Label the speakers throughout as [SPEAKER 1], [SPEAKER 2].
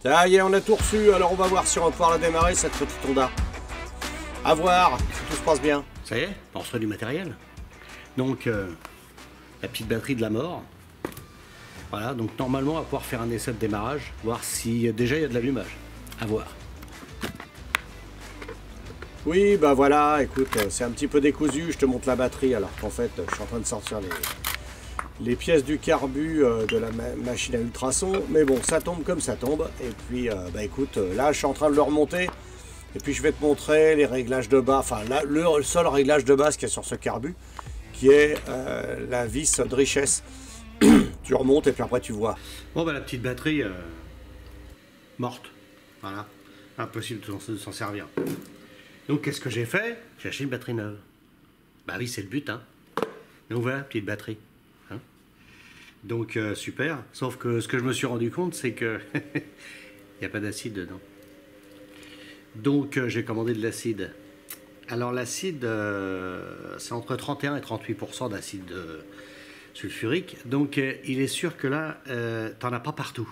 [SPEAKER 1] Ça y est, on a tout reçu, alors on va voir si on va pouvoir la démarrer, cette petite Honda. À voir, si tout se passe bien.
[SPEAKER 2] Ça y est, on reçoit du matériel. Donc, la petite batterie de la mort. Voilà, donc normalement, on va pouvoir faire un essai de démarrage, voir si déjà il y a de l'allumage. À voir.
[SPEAKER 1] Oui, bah voilà, écoute, c'est un petit peu décousu, je te montre la batterie, alors qu'en fait, je suis en train de sortir les pièces du carbu de la machine à ultrasons. Mais bon, ça tombe comme ça tombe. Et puis, bah écoute, là, je suis en train de le remonter. Et puis, je vais te montrer les réglages de bas. Enfin, là, le seul réglage de base qu'il y a sur ce carbu, qui est la vis de richesse. Tu remontes et puis après, tu vois.
[SPEAKER 2] Bon, bah la petite batterie, morte. Voilà. Impossible de s'en servir. Donc, qu'est-ce que j'ai fait? J'ai acheté une batterie neuve. Bah oui, c'est le but, hein. Donc voilà, petite batterie. Hein, donc, super. Sauf que ce que je me suis rendu compte, c'est que il n'y a pas d'acide dedans. Donc, j'ai commandé de l'acide. Alors, l'acide, c'est entre 31 et 38% d'acide sulfurique. Donc, il est sûr que là, t'en as pas partout.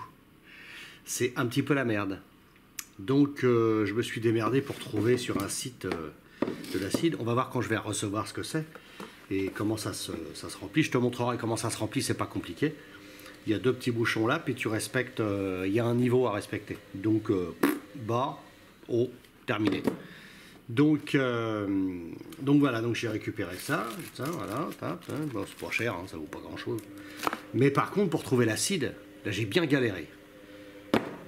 [SPEAKER 2] C'est un petit peu la merde. Donc, je me suis démerdé pour trouver sur un site de l'acide. On va voir quand je vais recevoir ce que c'est et comment ça se remplit. Je te montrerai comment ça se remplit, c'est pas compliqué. Il y a deux petits bouchons là, puis tu respectes, il y a un niveau à respecter. Donc, bas, haut, terminé. Donc voilà, donc j'ai récupéré ça voilà, bon, c'est pas cher, hein, ça vaut pas grand chose. Mais par contre, pour trouver l'acide, là j'ai bien galéré.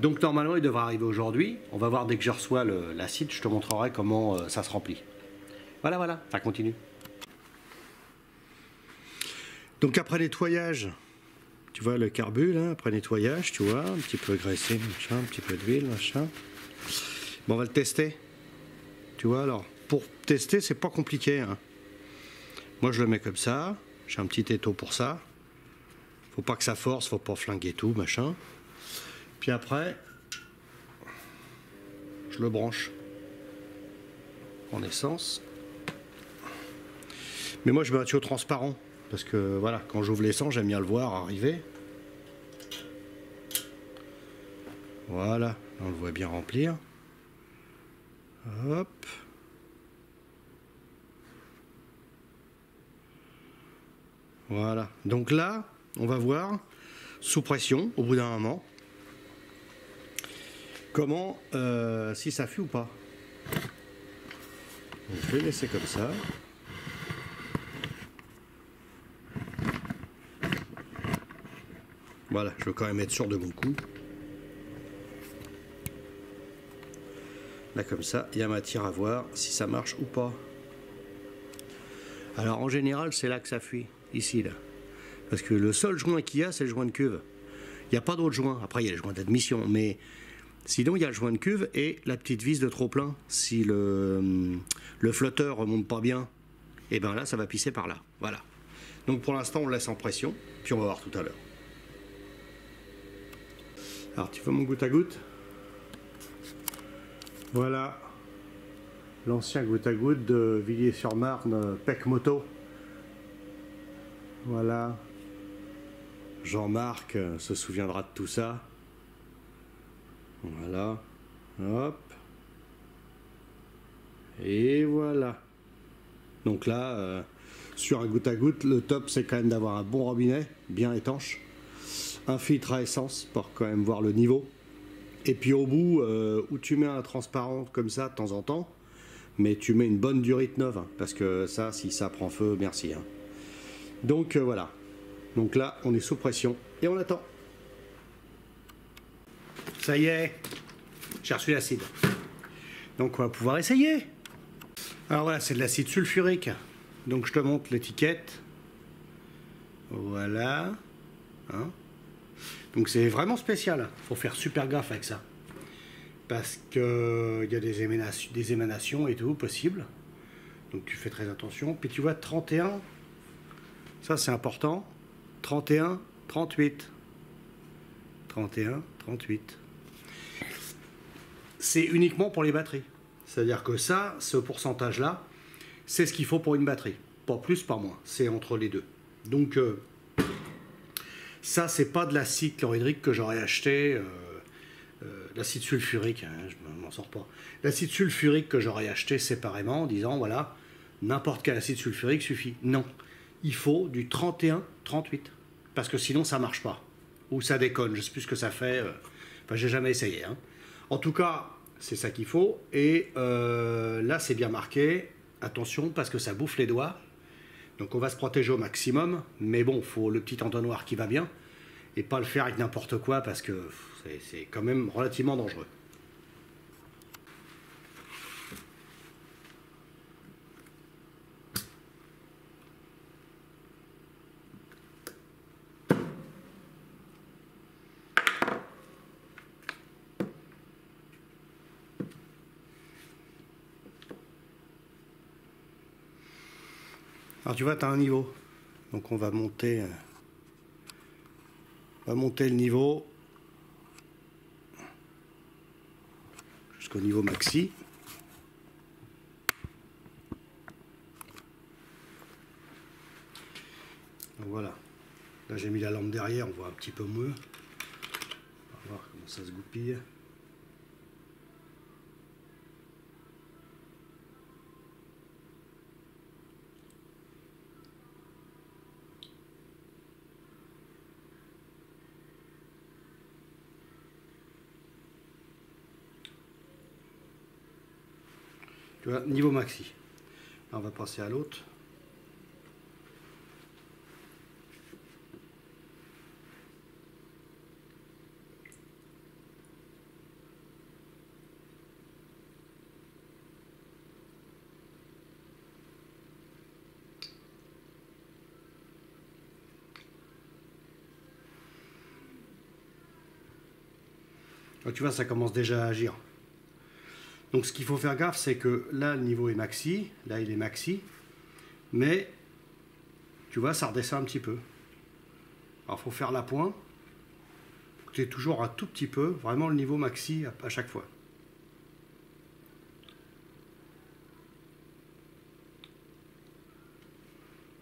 [SPEAKER 2] Donc normalement il devrait arriver aujourd'hui. On va voir dès que je reçois l'acide, je te montrerai comment ça se remplit. Voilà, ça continue. Donc après nettoyage, tu vois le carbu là, après nettoyage, tu vois, un petit peu graissé, machin, un petit peu d'huile, machin. Bon, on va le tester. Tu vois, alors, pour tester, c'est pas compliqué. Hein. Moi, je le mets comme ça. J'ai un petit étau pour ça. Faut pas que ça force, faut pas flinguer tout, machin. Puis après, je le branche en essence. Mais moi, je mets un tuyau transparent. Parce que, voilà, quand j'ouvre l'essence, j'aime bien le voir arriver. Voilà, on le voit bien remplir. Hop. Voilà. Donc là, on va voir, sous pression, au bout d'un moment, comment, si ça fuit ou pas. Donc, je vais laisser comme ça. Voilà, je veux quand même être sûr de mon coup. Là, comme ça, il y a matière à voir si ça marche ou pas. Alors, en général, c'est là que ça fuit. Ici, là. Parce que le seul joint qu'il y a, c'est le joint de cuve. Il n'y a pas d'autre joint. Après, il y a le joint d'admission. Mais sinon, il y a le joint de cuve et la petite vis de trop-plein. Si le flotteur ne remonte pas bien, et bien là, ça va pisser par là. Voilà. Donc, pour l'instant, on le laisse en pression. Puis, on va voir tout à l'heure. Alors, tu veux mon goutte à goutte? Voilà, l'ancien goutte à goutte de Villiers-sur-Marne, PEC Moto. Voilà, Jean-Marc se souviendra de tout ça. Voilà, hop, et voilà. Donc là, sur un goutte à goutte, le top c'est quand même d'avoir un bon robinet, bien étanche, un filtre à essence pour quand même voir le niveau. Et puis au bout, où tu mets un transparent comme ça de temps en temps, mais tu mets une bonne durite neuve, hein, parce que ça, si ça prend feu, merci. Hein. Donc voilà. Donc là, on est sous pression et on attend. Ça y est, j'ai reçu l'acide. Donc on va pouvoir essayer. Alors voilà, c'est de l'acide sulfurique. Donc je te montre l'étiquette. Voilà. Hein. Donc c'est vraiment spécial, il faut faire super gaffe avec ça. Parce qu'il y a des émanations et tout possible. Donc tu fais très attention. Puis tu vois 31, ça c'est important. 31, 38. 31, 38. C'est uniquement pour les batteries. C'est-à-dire que ça, ce pourcentage-là, c'est ce qu'il faut pour une batterie. Pas plus, pas moins. C'est entre les deux. Donc... ça, c'est pas de l'acide chlorhydrique que j'aurais acheté l'acide sulfurique, hein, je m'en sors pas. L'acide sulfurique que j'aurais acheté séparément en disant, voilà, n'importe quel acide sulfurique suffit. Non, il faut du 31-38, parce que sinon ça marche pas. Ou ça déconne, je sais plus ce que ça fait. Enfin, j'ai jamais essayé. Hein. En tout cas, c'est ça qu'il faut. Et là, c'est bien marqué. Attention, parce que ça bouffe les doigts. Donc on va se protéger au maximum. Mais bon, il faut le petit entonnoir qui va bien. Et pas le faire avec n'importe quoi, parce que c'est quand même relativement dangereux. Alors tu vois, tu as un niveau. Donc on va monter le niveau jusqu'au niveau maxi. Donc voilà. Là j'ai mis la lampe derrière, on voit un petit peu mieux. On va voir comment ça se goupille. Tu vois, niveau maxi. Là, on va passer à l'autre. Là, tu vois, ça commence déjà à agir. Donc ce qu'il faut faire gaffe, c'est que là, le niveau est maxi, là, il est maxi, mais, tu vois, ça redescend un petit peu. Alors, il faut faire la pointe, tu es toujours un tout petit peu, vraiment le niveau maxi à chaque fois.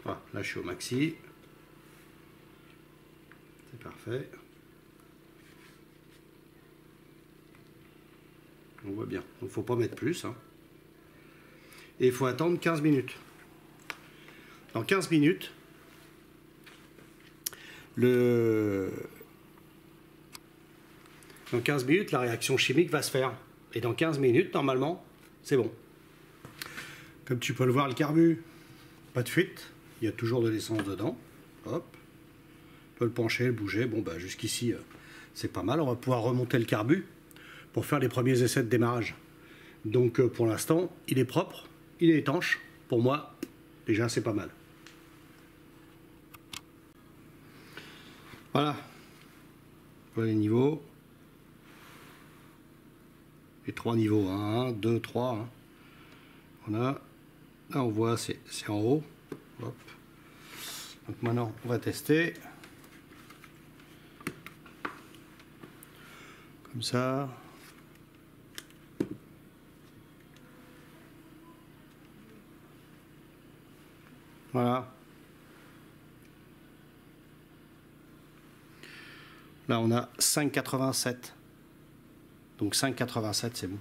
[SPEAKER 2] Voilà, là, je suis au maxi. C'est parfait. On voit bien. Il ne faut pas mettre plus. Hein. Et il faut attendre 15 minutes. Dans 15 minutes, la réaction chimique va se faire. Et dans 15 minutes, normalement, c'est bon. Comme tu peux le voir, le carbu, pas de fuite. Il y a toujours de l'essence dedans. Hop. On peut le pencher, le bouger. Bon, bah, jusqu'ici, c'est pas mal. On va pouvoir remonter le carbu pour faire les premiers essais de démarrage. Donc pour l'instant, il est propre, il est étanche. Pour moi, déjà, c'est pas mal. Voilà. Voilà les niveaux. Les 3 niveaux. 1, 2, 3. Hein. Voilà. Là, on voit, c'est en haut. Hop. Donc maintenant, on va tester. Comme ça. Voilà. Là, on a 5,87. Donc 5,87, c'est bon.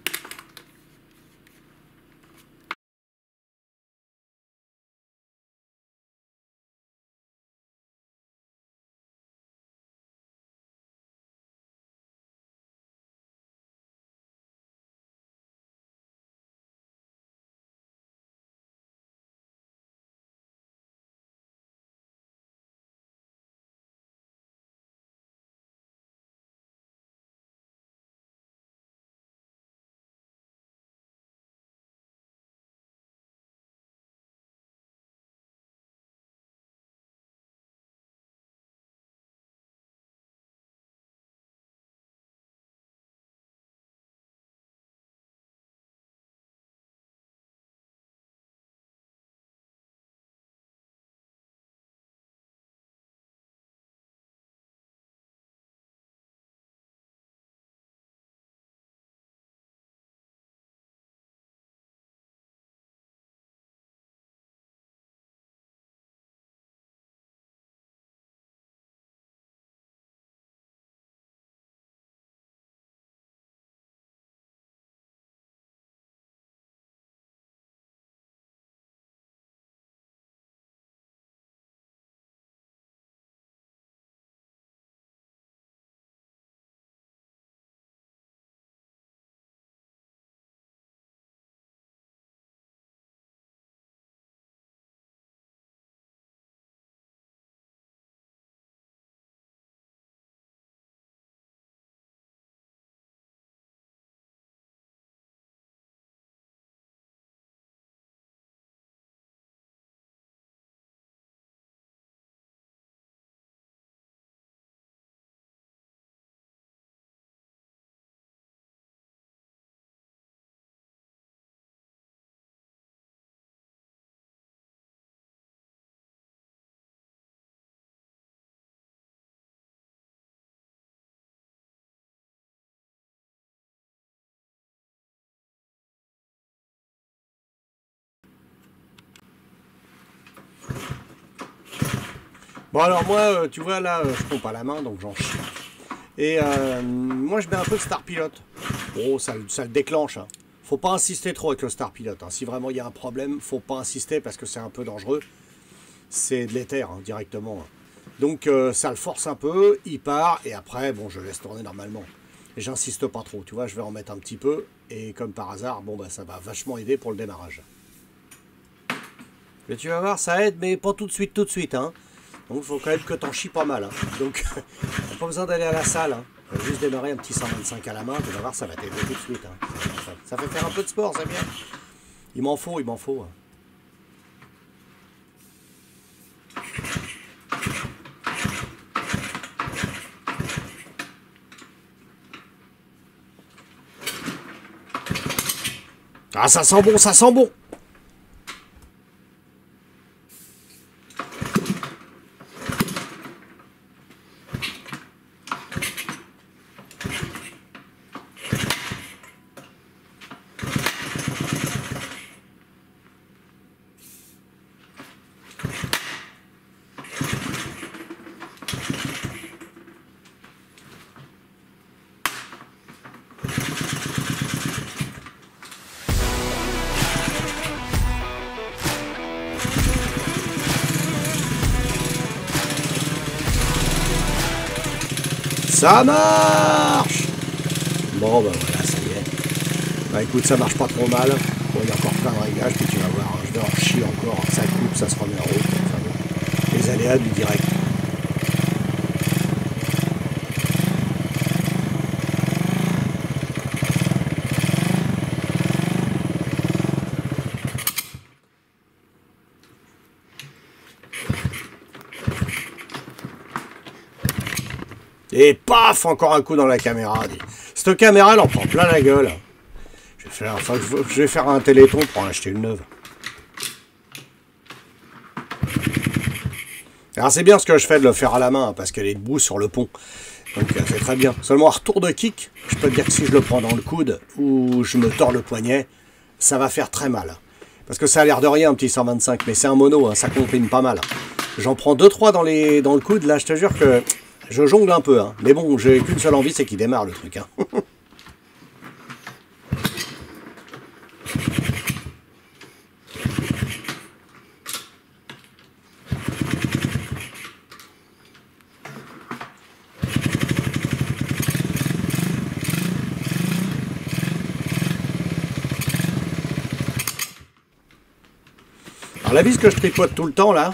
[SPEAKER 1] Bon alors moi, tu vois là, je pompe à la main, donc j'en chie. Et moi je mets un peu de Star Pilot. Oh, ça le déclenche. Hein. Faut pas insister trop avec le Star Pilot. Hein. Si vraiment il y a un problème, faut pas insister parce que c'est un peu dangereux. C'est de l'éther hein, directement. Hein. Donc ça le force un peu, il part, et après, bon, je laisse tourner normalement. Et j'insiste pas trop, tu vois, je vais en mettre un petit peu, et comme par hasard, bon, bah ça va vachement aider pour le démarrage. Mais tu vas voir, ça aide, mais pas tout de suite, hein. Donc il faut quand même que t'en chies pas mal, hein. Donc, t'as pas besoin d'aller à la salle, hein. Juste démarrer un petit 125 à la main, tu vas voir, ça va t'aider tout de suite, hein. Ça fait faire un peu de sport, c'est bien. Il m'en faut, hein. Ah, ça sent bon, ça sent bon. Ça marche. Bon, ben voilà, ça y est. Bah écoute, ça marche pas trop mal. Bon, il y a encore plein de réglages, puis tu vas voir, je vais en chier encore, ça coupe, ça se remet en route. Enfin, bon, les aléas du direct. Et paf, encore un coup dans la caméra. Cette caméra, elle en prend plein la gueule. Je vais faire un téléthon pour en acheter une neuve. Alors c'est bien ce que je fais de le faire à la main, parce qu'elle est debout sur le pont. Donc c'est très bien. Seulement à retour de kick, je peux te dire que si je le prends dans le coude, ou je me tords le poignet, ça va faire très mal. Parce que ça a l'air de rien, un petit 125, mais c'est un mono, hein, ça comprime pas mal. J'en prends 2-3 dans le coude, là je te jure que... Je jongle un peu, hein. Mais bon, j'ai qu'une seule envie, c'est qu'il démarre le truc. Hein. Alors la vis que je tripote tout le temps là,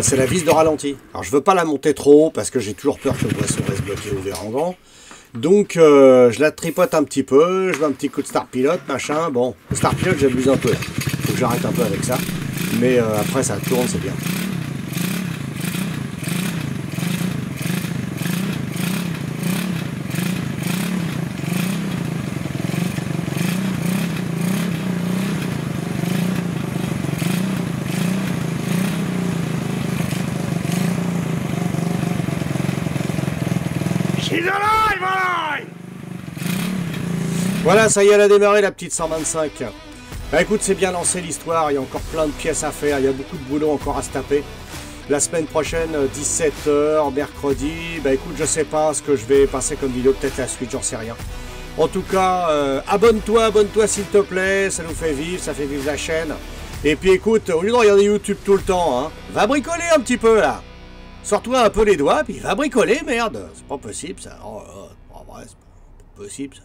[SPEAKER 1] c'est la vis de ralenti. Alors je veux pas la monter trop haut parce que j'ai toujours peur que le boisseau reste bloqué au vérandant. Donc je la tripote un petit peu, je mets un petit coup de Star Pilot, machin. Bon, le Star Pilot j'abuse un peu là. Faut que j'arrête un peu avec ça. Mais après ça tourne, c'est bien. Voilà, ça y est, elle a démarré la petite 125. Bah écoute, c'est bien lancé l'histoire, il y a encore plein de pièces à faire, il y a beaucoup de boulot encore à se taper. La semaine prochaine, 17h, mercredi, bah écoute, je sais pas ce que je vais passer comme vidéo, peut-être la suite, j'en sais rien. En tout cas, abonne-toi s'il te plaît, ça nous fait vivre, ça fait vivre la chaîne. Et puis écoute, au lieu de regarder YouTube tout le temps, hein, va bricoler un petit peu là. Sors-toi un peu les doigts, puis va bricoler, merde. C'est pas possible ça. Oh, vrai, c'est pas possible ça.